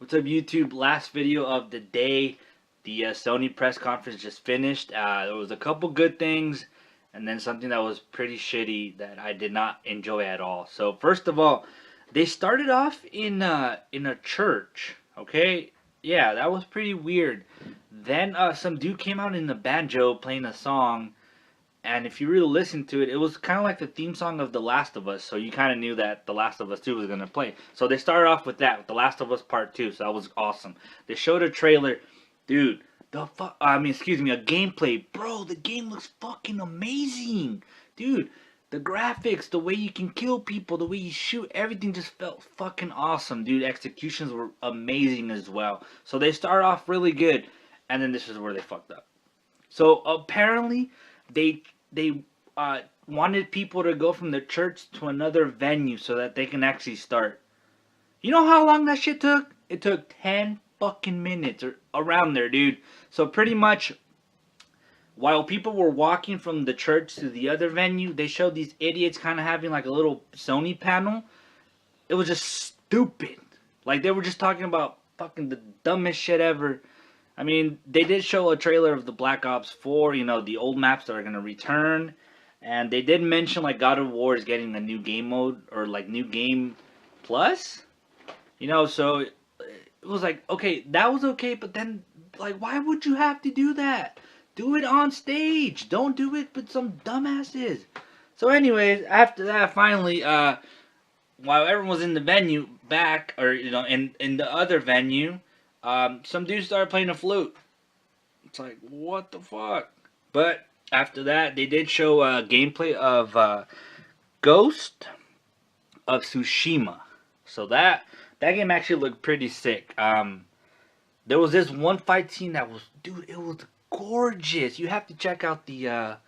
What's up, YouTube? Last video of the day. The Sony press conference just finished. There was a couple good things, and then something that was pretty shitty that I did not enjoy at all. So first of all, they started off in a church. Okay, yeah, that was pretty weird. Then some dude came out in the banjo playing a song, and if you really listen to it, it was kind of like the theme song of The Last of Us. So you kind of knew that The Last of Us 2 was going to play. So they started off with that, with The Last of Us Part 2. So that was awesome. They showed a trailer. Dude, a gameplay. Bro, the game looks fucking amazing. Dude, the graphics, the way you can kill people, the way you shoot, everything just felt fucking awesome. Dude, executions were amazing as well. So they started off really good. And then this is where they fucked up. So apparently, they wanted people to go from the church to another venue so that they can actually start. You know how long that shit took? It took 10 fucking minutes or around there, dude. So pretty much while people were walking from the church to the other venue, they showed these idiots kind of having like a little Sony panel. It was just stupid. Like they were just talking about fucking the dumbest shit ever. I mean, they did show a trailer of the Black Ops 4, you know, the old maps that are going to return. And they did mention, like, God of War is getting a new game mode, or, like, new game plus. You know, so it was like, okay, that was okay, but then, like, why would you have to do that? Do it on stage. Don't do it with some dumbasses. So anyways, after that, finally, while everyone was in the venue, back, or, you know, in the other venue, some dude started playing a flute. It's like, what the fuck? But after that, they did show gameplay of Ghost of Tsushima. So that game actually looked pretty sick. There was this one fight scene that was, dude, it was gorgeous. You have to check out the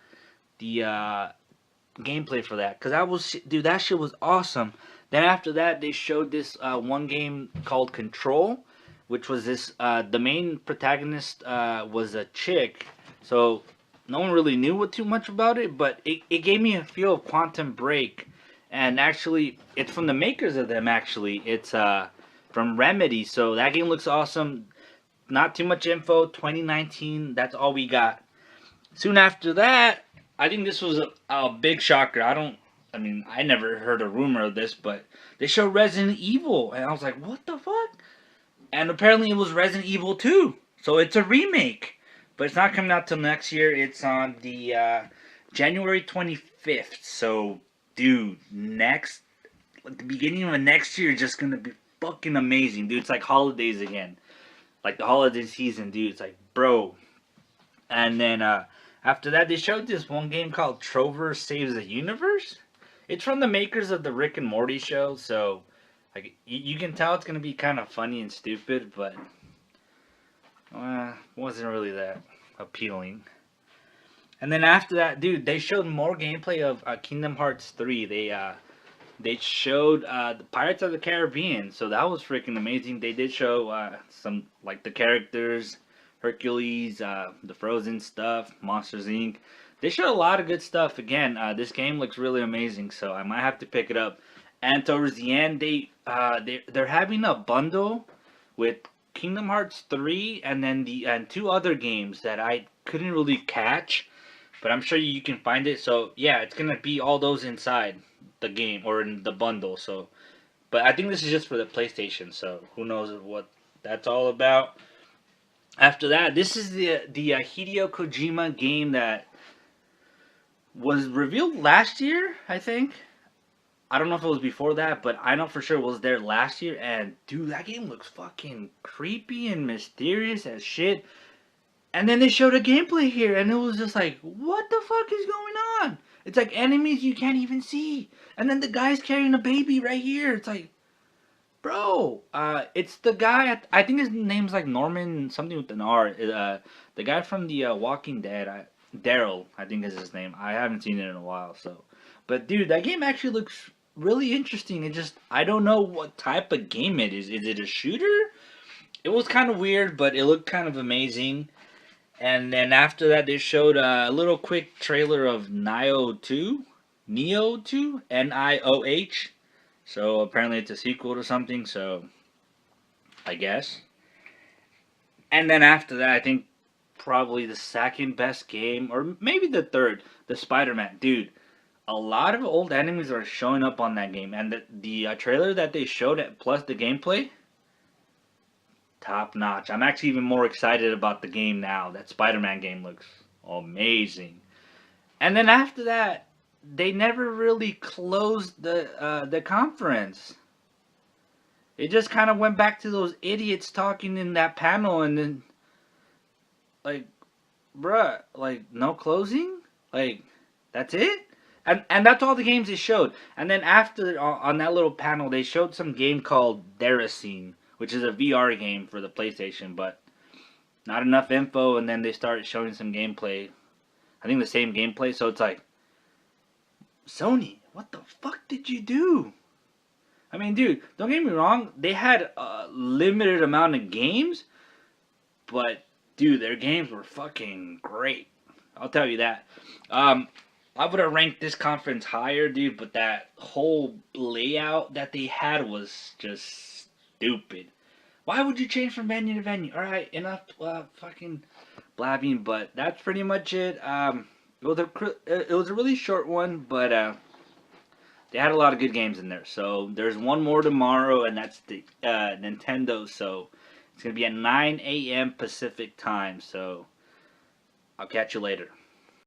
gameplay for that, cause that shit was awesome. Then after that, they showed this one game called Control, which was this, the main protagonist was a chick, so no one really knew too much about it, but it gave me a feel of Quantum Break, and actually, it's from the makers of them, actually. It's from Remedy, so that game looks awesome. Not too much info, 2019, that's all we got. Soon after that, I think this was a big shocker. I never heard a rumor of this, but they showed Resident Evil, and I was like, what the fuck? And apparently it was Resident Evil 2. So it's a remake. But it's not coming out till next year. It's on the January 25th. So, dude, the beginning of next year is just going to be fucking amazing, dude. It's like holidays again. Like the holiday season, dude. It's like, bro. And then after that, they showed this one game called Trover Saves the Universe. It's from the makers of the Rick and Morty show, so like you can tell it's gonna be kind of funny and stupid, but wasn't really that appealing. And then after that, dude, they showed more gameplay of Kingdom Hearts 3. They showed the Pirates of the Caribbean, so that was freaking amazing. They did show some like the characters, Hercules, the Frozen stuff, Monsters Inc. They showed a lot of good stuff. Again, this game looks really amazing, so I might have to pick it up. And towards the end, they're having a bundle with Kingdom Hearts 3 and then and two other games that I couldn't really catch, but I'm sure you can find it. So yeah, it's gonna be all those inside the game or in the bundle. So, but I think this is just for the PlayStation. So who knows what that's all about. After that, this is the Hideo Kojima game that was revealed last year, I think. I don't know if it was before that, but I know for sure it was there last year. And dude, that game looks fucking creepy and mysterious as shit. And then they showed a gameplay here, and it was just like, what the fuck is going on? It's like enemies you can't even see. And then the guy's carrying a baby right here. It's like, bro, it's the guy, I think his name's like Norman, something with an R. The guy from the Walking Dead, Daryl, I think is his name. I haven't seen it in a while, so. But dude, that game actually looks really interesting. I don't know what type of game it is. Is it a shooter? It was kind of weird, but it looked kind of amazing. And then after that, they showed a little quick trailer of Nioh 2, Nioh, Nioh. So apparently it's a sequel to something. So I guess. And then after that, I think probably the second best game, or maybe the third, the Spider-Man. Dude, a lot of old enemies are showing up on that game, and the trailer that they showed, plus the gameplay, top notch. I'm actually even more excited about the game now. That Spider-Man game looks amazing. And then after that, they never really closed the conference. It just kind of went back to those idiots talking in that panel, and then like, bruh, like no closing, like that's it. And that's all the games they showed. And then after on that little panel, they showed some game called Deracine, which is a VR game for the PlayStation, but not enough info. And then they started showing some gameplay. I think the same gameplay. So it's like, Sony, what the fuck did you do? I mean, dude, don't get me wrong. They had a limited amount of games, but dude, their games were fucking great. I'll tell you that. I would have ranked this conference higher, dude, but that whole layout that they had was just stupid. Why would you change from venue to venue? All right, enough fucking blabbing, but that's pretty much it. It was a really short one, but they had a lot of good games in there. So there's one more tomorrow, and that's the Nintendo. So it's gonna be at 9 a.m. Pacific time. So I'll catch you later.